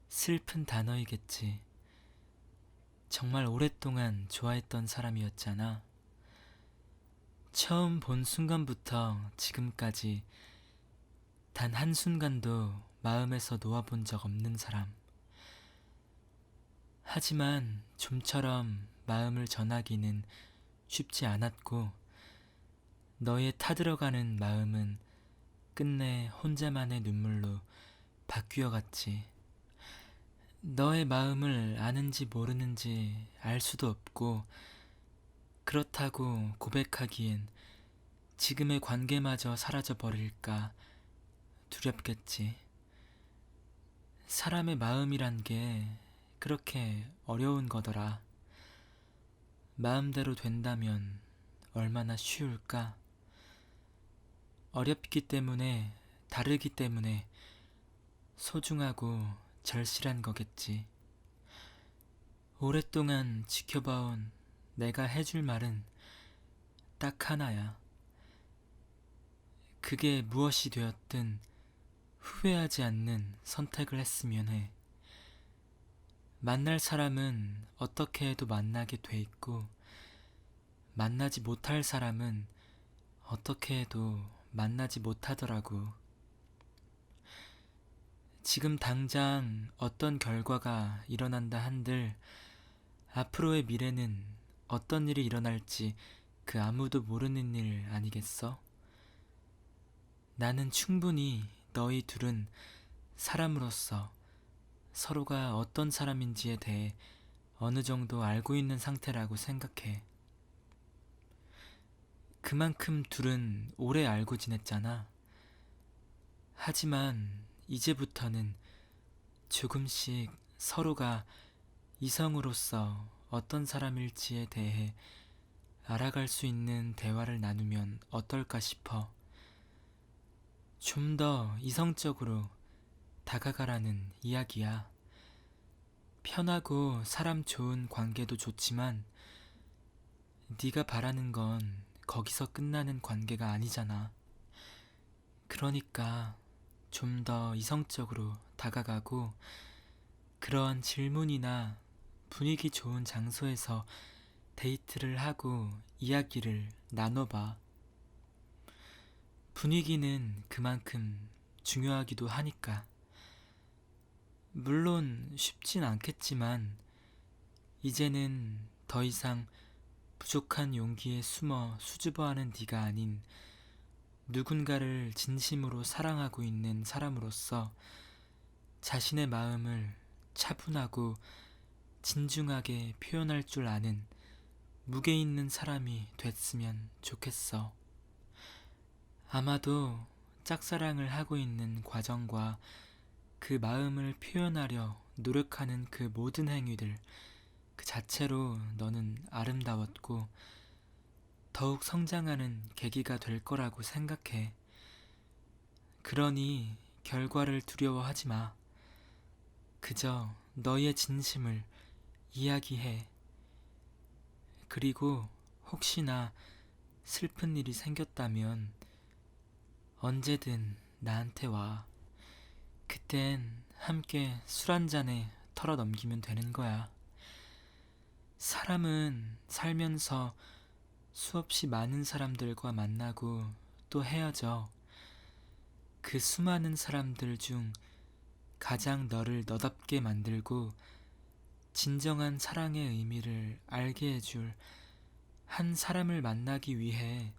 슬픈 단어이겠지. 정말 오랫동안 좋아했던 사람이었잖아. 처음 본 순간부터 지금까지 단 한순간도 마음에서 놓아본 적 없는 사람. 하지만 좀처럼 마음을 전하기는 쉽지 않았고, 너의 타들어가는 마음은 끝내 혼자만의 눈물로 바뀌어갔지. 너의 마음을 아는지 모르는지 알 수도 없고, 그렇다고 고백하기엔 지금의 관계마저 사라져버릴까 두렵겠지. 사람의 마음이란 게 그렇게 어려운 거더라. 마음대로 된다면 얼마나 쉬울까? 어렵기 때문에, 다르기 때문에 소중하고 절실한 거겠지. 오랫동안 지켜봐온 내가 해줄 말은 딱 하나야. 그게 무엇이 되었든 후회하지 않는 선택을 했으면 해. 만날 사람은 어떻게 해도 만나게 돼 있고, 만나지 못할 사람은 어떻게 해도 만나지 못하더라고. 지금 당장 어떤 결과가 일어난다 한들 앞으로의 미래는 어떤 일이 일어날지 그 아무도 모르는 일 아니겠어? 나는 충분히 너희 둘은 사람으로서 서로가 어떤 사람인지에 대해 어느 정도 알고 있는 상태라고 생각해. 그만큼 둘은 오래 알고 지냈잖아. 하지만 이제부터는 조금씩 서로가 이성으로서 어떤 사람일지에 대해 알아갈 수 있는 대화를 나누면 어떨까 싶어. 좀 더 이성적으로 다가가라는 이야기야. 편하고 사람 좋은 관계도 좋지만 네가 바라는 건 거기서 끝나는 관계가 아니잖아. 그러니까 좀 더 이성적으로 다가가고 그런 질문이나 분위기 좋은 장소에서 데이트를 하고 이야기를 나눠봐. 분위기는 그만큼 중요하기도 하니까. 물론 쉽진 않겠지만 이제는 더 이상 부족한 용기에 숨어 수줍어하는 네가 아닌 누군가를 진심으로 사랑하고 있는 사람으로서 자신의 마음을 차분하고 진중하게 표현할 줄 아는 무게 있는 사람이 됐으면 좋겠어. 아마도 짝사랑을 하고 있는 과정과 그 마음을 표현하려 노력하는 그 모든 행위들 그 자체로 너는 아름다웠고 더욱 성장하는 계기가 될 거라고 생각해. 그러니 결과를 두려워하지 마. 그저 너의 진심을 이야기해. 그리고 혹시나 슬픈 일이 생겼다면 언제든 나한테 와. 그땐 함께 술 한 잔에 털어 넘기면 되는 거야. 사람은 살면서 수없이 많은 사람들과 만나고 또 헤어져. 그 수많은 사람들 중 가장 너를 너답게 만들고 진정한 사랑의 의미를 알게 해줄 한 사람을 만나기 위해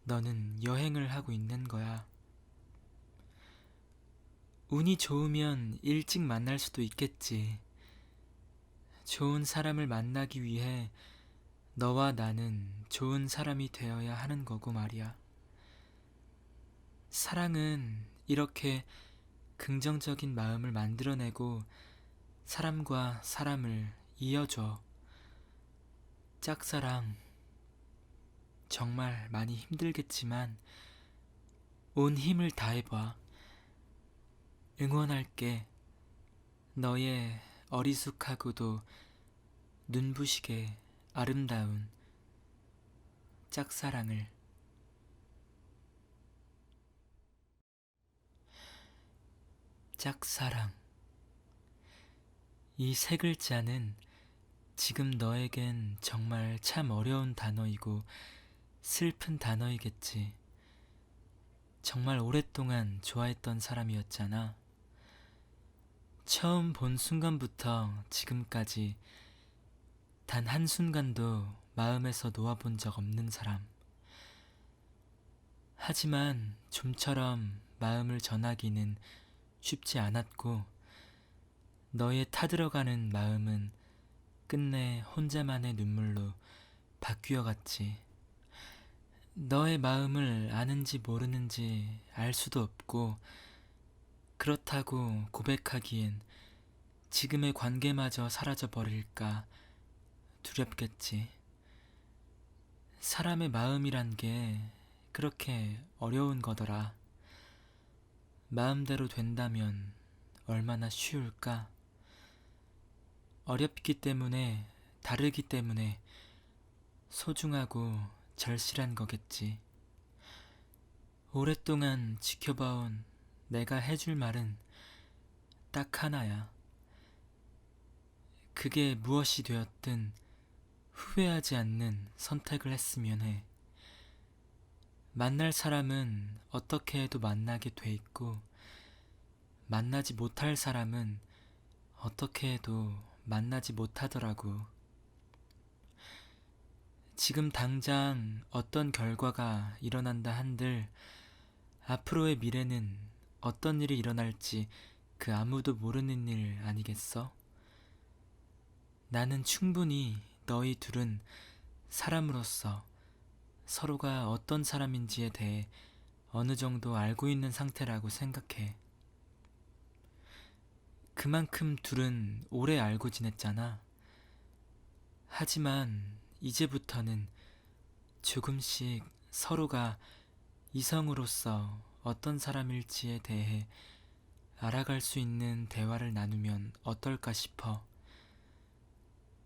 너는 여행을 하고 있는 거야. 운이 좋으면 일찍 만날 수도 있겠지. 좋은 사람을 만나기 위해 너와 나는 좋은 사람이 되어야 하는 거고 말이야. 사랑은 이렇게 긍정적인 마음을 만들어내고 사람과 사람을 이어줘. 짝사랑, 정말 많이 힘들겠지만 온 힘을 다해봐. 응원할게. 너의 어리숙하고도 눈부시게 아름다운 짝사랑을. 짝사랑. 이 세 글자는 지금 너에겐 정말 참 어려운 단어이고 슬픈 단어이겠지. 정말 오랫동안 좋아했던 사람이었잖아. 처음 본 순간부터 지금까지 단 한순간도 마음에서 놓아본 적 없는 사람. 하지만 좀처럼 마음을 전하기는 쉽지 않았고 너의 타들어가는 마음은 끝내 혼자만의 눈물로 바뀌어갔지. 너의 마음을 아는지 모르는지 알 수도 없고 그렇다고 고백하기엔 지금의 관계마저 사라져버릴까 두렵겠지. 사람의 마음이란 게 그렇게 어려운 거더라. 마음대로 된다면 얼마나 쉬울까? 어렵기 때문에, 다르기 때문에 소중하고 절실한 거겠지. 오랫동안 지켜봐온 내가 해줄 말은 딱 하나야. 그게 무엇이 되었든 후회하지 않는 선택을 했으면 해. 만날 사람은 어떻게 해도 만나게 돼 있고, 만나지 못할 사람은 어떻게 해도 만나지 못하더라고. 지금 당장 어떤 결과가 일어난다 한들 앞으로의 미래는 어떤 일이 일어날지 그 아무도 모르는 일 아니겠어? 나는 충분히 너희 둘은 사람으로서 서로가 어떤 사람인지에 대해 어느 정도 알고 있는 상태라고 생각해. 그만큼 둘은 오래 알고 지냈잖아. 하지만 이제부터는 조금씩 서로가 이성으로서 어떤 사람일지에 대해 알아갈 수 있는 대화를 나누면 어떨까 싶어.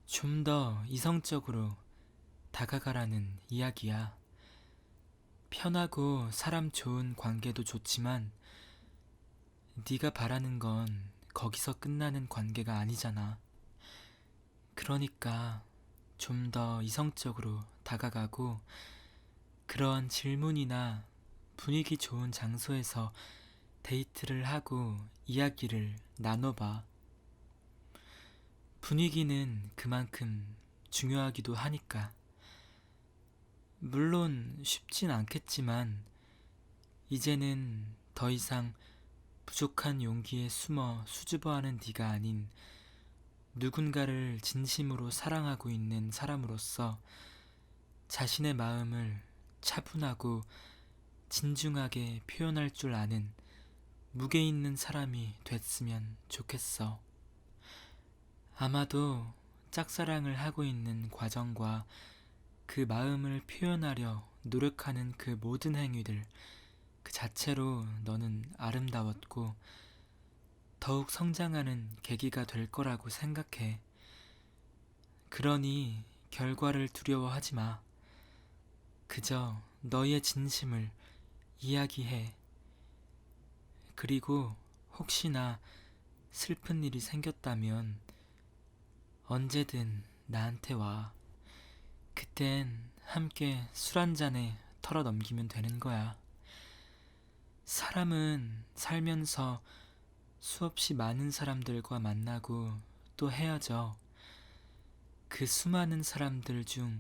좀 더 이성적으로 다가가라는 이야기야. 편하고 사람 좋은 관계도 좋지만 네가 바라는 건 거기서 끝나는 관계가 아니잖아. 그러니까 좀 더 이성적으로 다가가고 그런 질문이나 분위기 좋은 장소에서 데이트를 하고 이야기를 나눠봐. 분위기는 그만큼 중요하기도 하니까. 물론 쉽진 않겠지만 이제는 더 이상 부족한 용기에 숨어 수줍어하는 네가 아닌 누군가를 진심으로 사랑하고 있는 사람으로서 자신의 마음을 차분하고 진중하게 표현할 줄 아는 무게 있는 사람이 됐으면 좋겠어. 아마도 짝사랑을 하고 있는 과정과 그 마음을 표현하려 노력하는 그 모든 행위들 그 자체로 너는 아름다웠고 더욱 성장하는 계기가 될 거라고 생각해. 그러니 결과를 두려워하지 마. 그저 너의 진심을 이야기해. 그리고 혹시나 슬픈 일이 생겼다면 언제든 나한테 와. 그땐 함께 술 한 잔에 털어 넘기면 되는 거야. 사람은 살면서 수없이 많은 사람들과 만나고 또 헤어져. 그 수많은 사람들 중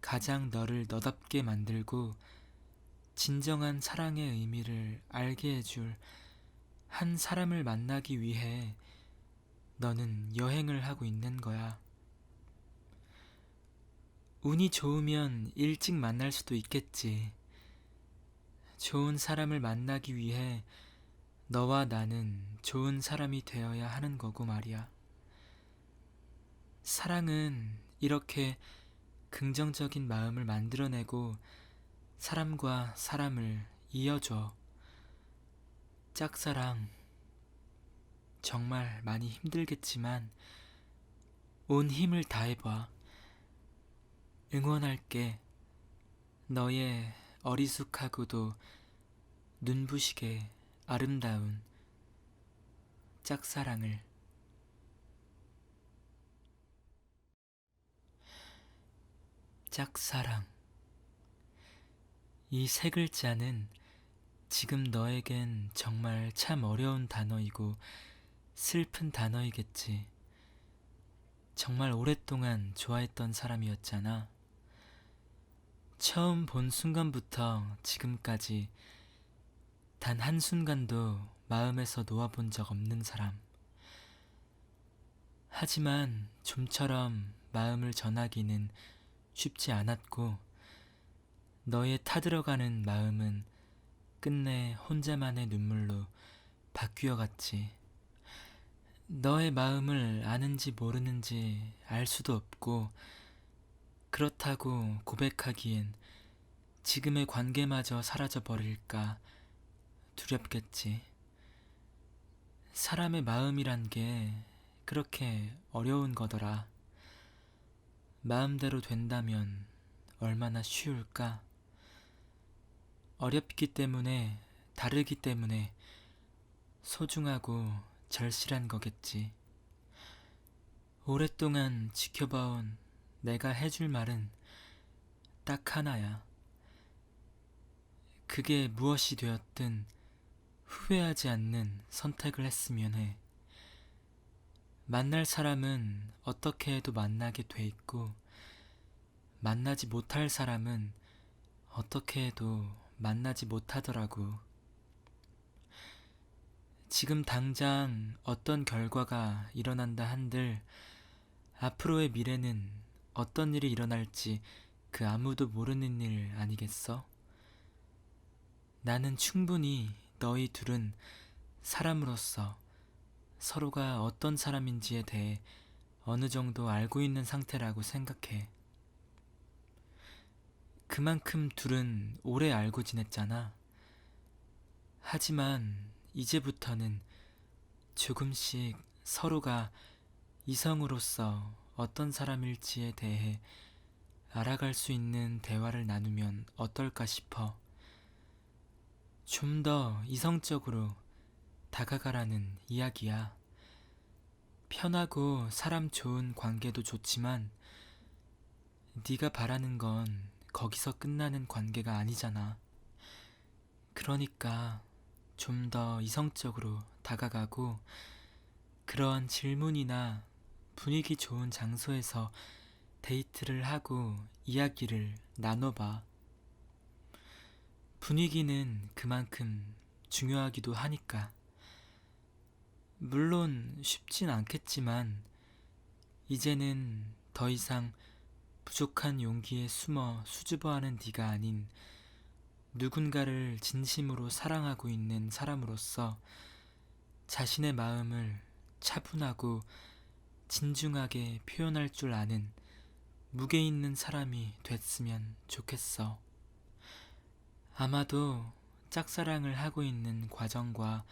가장 너를 너답게 만들고 진정한 사랑의 의미를 알게 해줄 한 사람을 만나기 위해 너는 여행을 하고 있는 거야. 운이 좋으면 일찍 만날 수도 있겠지. 좋은 사람을 만나기 위해 너와 나는 좋은 사람이 되어야 하는 거고 말이야. 사랑은 이렇게 긍정적인 마음을 만들어내고 사람과 사람을 이어줘. 짝사랑, 정말 많이 힘들겠지만 온 힘을 다해봐. 응원할게. 너의 어리숙하고도 눈부시게 아름다운 짝사랑을. 짝사랑. 이 세 글자는 지금 너에겐 정말 참 어려운 단어이고 슬픈 단어이겠지. 정말 오랫동안 좋아했던 사람이었잖아. 처음 본 순간부터 지금까지 단 한순간도 마음에서 놓아본 적 없는 사람. 하지만 좀처럼 마음을 전하기는 쉽지 않았고 너의 타들어가는 마음은 끝내 혼자만의 눈물로 바뀌어갔지. 너의 마음을 아는지 모르는지 알 수도 없고 그렇다고 고백하기엔 지금의 관계마저 사라져버릴까 두렵겠지. 사람의 마음이란 게 그렇게 어려운 거더라. 마음대로 된다면 얼마나 쉬울까? 어렵기 때문에, 다르기 때문에 소중하고 절실한 거겠지. 오랫동안 지켜봐온 내가 해줄 말은 딱 하나야. 그게 무엇이 되었든 후회하지 않는 선택을 했으면 해. 만날 사람은 어떻게 해도 만나게 돼 있고, 만나지 못할 사람은 어떻게 해도 만나지 못하더라고. 지금 당장 어떤 결과가 일어난다 한들 앞으로의 미래는 어떤 일이 일어날지 그 아무도 모르는 일 아니겠어? 나는 충분히 너희 둘은 사람으로서 서로가 어떤 사람인지에 대해 어느 정도 알고 있는 상태라고 생각해. 그만큼 둘은 오래 알고 지냈잖아. 하지만 이제부터는 조금씩 서로가 이성으로서 어떤 사람일지에 대해 알아갈 수 있는 대화를 나누면 어떨까 싶어. 좀 더 이성적으로 다가가라는 이야기야. 편하고 사람 좋은 관계도 좋지만 네가 바라는 건 거기서 끝나는 관계가 아니잖아. 그러니까 좀 더 이성적으로 다가가고 그러한 질문이나 분위기 좋은 장소에서 데이트를 하고 이야기를 나눠봐. 분위기는 그만큼 중요하기도 하니까. 물론 쉽진 않겠지만 이제는 더 이상 부족한 용기에 숨어 수줍어하는 네가 아닌 누군가를 진심으로 사랑하고 있는 사람으로서 자신의 마음을 차분하고 진중하게 표현할 줄 아는 무게 있는 사람이 됐으면 좋겠어. 아마도 짝사랑을 하고 있는 과정과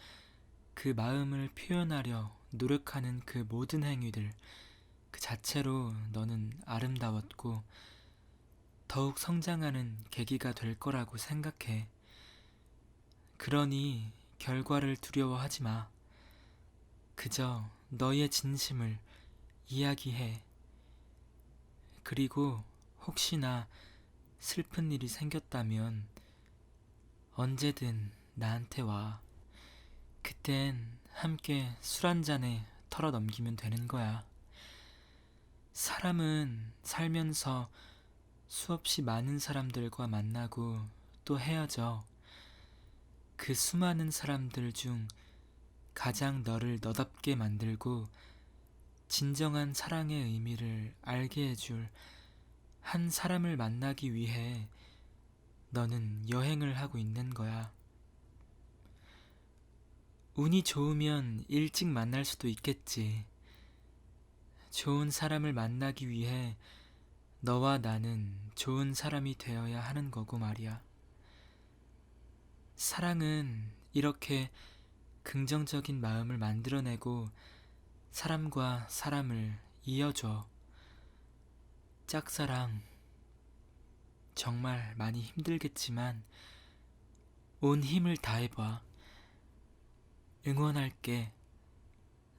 그 마음을 표현하려 노력하는 그 모든 행위들 그 자체로 너는 아름다웠고 더욱 성장하는 계기가 될 거라고 생각해. 그러니 결과를 두려워하지 마. 그저 너의 진심을 이야기해. 그리고 혹시나 슬픈 일이 생겼다면 언제든 나한테 와. 그땐 함께 술 한 잔에 털어 넘기면 되는 거야. 사람은 살면서 수없이 많은 사람들과 만나고 또 헤어져. 그 수많은 사람들 중 가장 너를 너답게 만들고 진정한 사랑의 의미를 알게 해줄 한 사람을 만나기 위해 너는 여행을 하고 있는 거야. 운이 좋으면 일찍 만날 수도 있겠지. 좋은 사람을 만나기 위해 너와 나는 좋은 사람이 되어야 하는 거고 말이야. 사랑은 이렇게 긍정적인 마음을 만들어내고 사람과 사람을 이어줘. 짝사랑, 정말 많이 힘들겠지만 온 힘을 다해봐. 응원할게.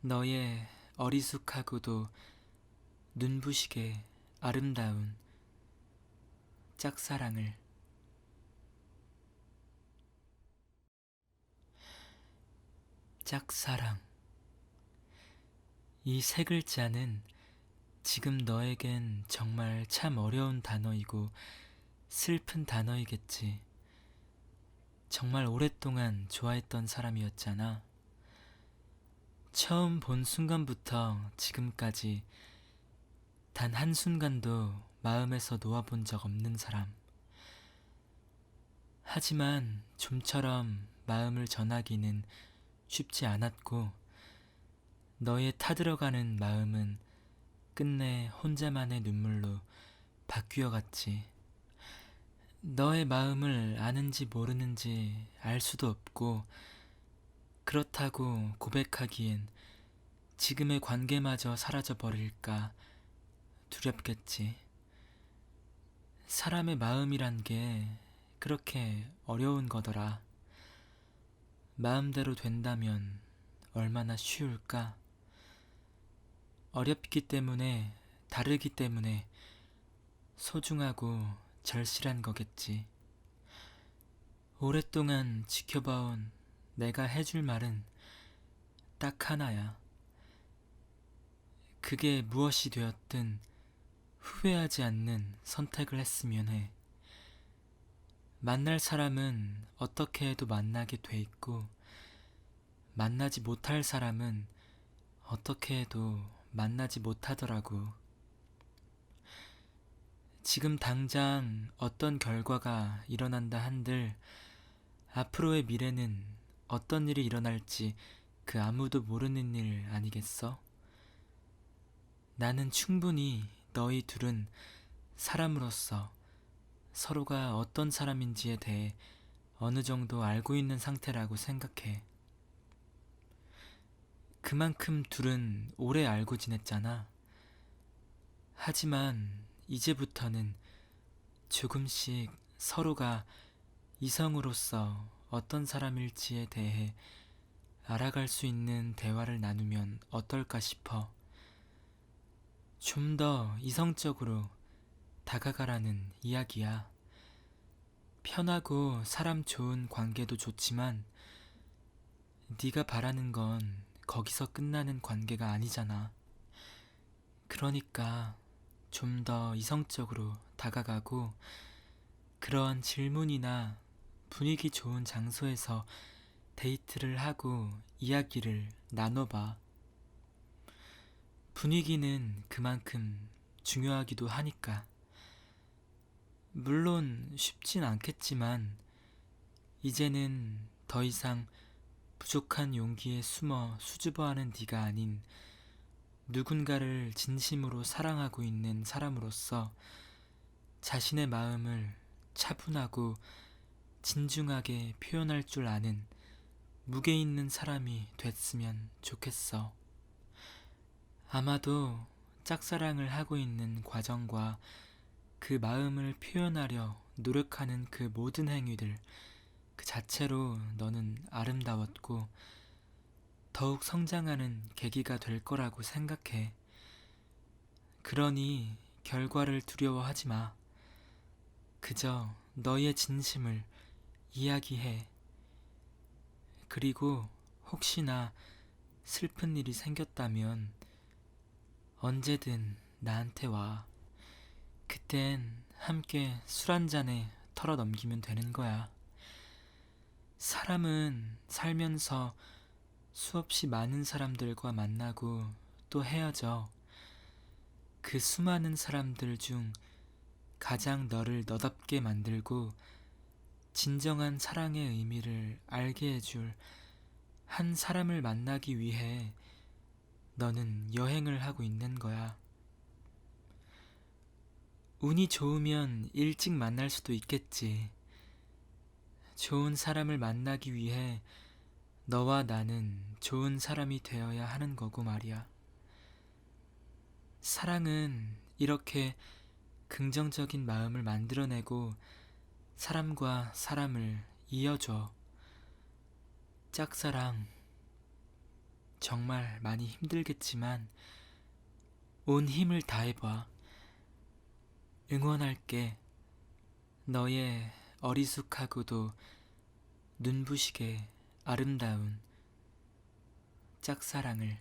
너의 어리숙하고도 눈부시게 아름다운 짝사랑을. 짝사랑. 이 세 글자는 지금 너에겐 정말 참 어려운 단어이고 슬픈 단어이겠지. 정말 오랫동안 좋아했던 사람이었잖아. 처음 본 순간부터 지금까지 단 한순간도 마음에서 놓아본 적 없는 사람. 하지만 좀처럼 마음을 전하기는 쉽지 않았고 너의 타들어가는 마음은 끝내 혼자만의 눈물로 바뀌어 갔지. 너의 마음을 아는지 모르는지 알 수도 없고 그렇다고 고백하기엔 지금의 관계마저 사라져 버릴까 두렵겠지. 사람의 마음이란 게 그렇게 어려운 거더라. 마음대로 된다면 얼마나 쉬울까? 어렵기 때문에, 다르기 때문에 소중하고 절실한 거겠지. 오랫동안 지켜봐온 내가 해줄 말은 딱 하나야. 그게 무엇이 되었든 후회하지 않는 선택을 했으면 해. 만날 사람은 어떻게 해도 만나게 돼 있고, 만나지 못할 사람은 어떻게 해도 만나지 못하더라고. 지금 당장 어떤 결과가 일어난다 한들 앞으로의 미래는 어떤 일이 일어날지 그 아무도 모르는 일 아니겠어? 나는 충분히 너희 둘은 사람으로서 서로가 어떤 사람인지에 대해 어느 정도 알고 있는 상태라고 생각해. 그만큼 둘은 오래 알고 지냈잖아. 하지만 이제부터는 조금씩 서로가 이성으로서 어떤 사람일지에 대해 알아갈 수 있는 대화를 나누면 어떨까 싶어. 좀 더 이성적으로 다가가라는 이야기야. 편하고 사람 좋은 관계도 좋지만 네가 바라는 건 거기서 끝나는 관계가 아니잖아. 그러니까 좀 더 이성적으로 다가가고 그런 질문이나 분위기 좋은 장소에서 데이트를 하고 이야기를 나눠봐. 분위기는 그만큼 중요하기도 하니까. 물론 쉽진 않겠지만 이제는 더 이상 부족한 용기에 숨어 수줍어하는 네가 아닌 누군가를 진심으로 사랑하고 있는 사람으로서 자신의 마음을 차분하고 진중하게 표현할 줄 아는 무게 있는 사람이 됐으면 좋겠어. 아마도 짝사랑을 하고 있는 과정과 그 마음을 표현하려 노력하는 그 모든 행위들 그 자체로 너는 아름다웠고 더욱 성장하는 계기가 될 거라고 생각해. 그러니 결과를 두려워하지 마. 그저 너의 진심을 이야기해. 그리고 혹시나 슬픈 일이 생겼다면 언제든 나한테 와. 그땐 함께 술 한 잔에 털어 넘기면 되는 거야. 사람은 살면서 수없이 많은 사람들과 만나고 또 헤어져. 그 수많은 사람들 중 가장 너를 너답게 만들고 진정한 사랑의 의미를 알게 해줄 한 사람을 만나기 위해 너는 여행을 하고 있는 거야. 운이 좋으면 일찍 만날 수도 있겠지. 좋은 사람을 만나기 위해 너와 나는 좋은 사람이 되어야 하는 거고 말이야. 사랑은 이렇게 긍정적인 마음을 만들어내고 사람과 사람을 이어줘. 짝사랑 정말 많이 힘들겠지만 온 힘을 다해봐. 응원할게. 너의 어리숙하고도 눈부시게 아름다운 짝사랑을.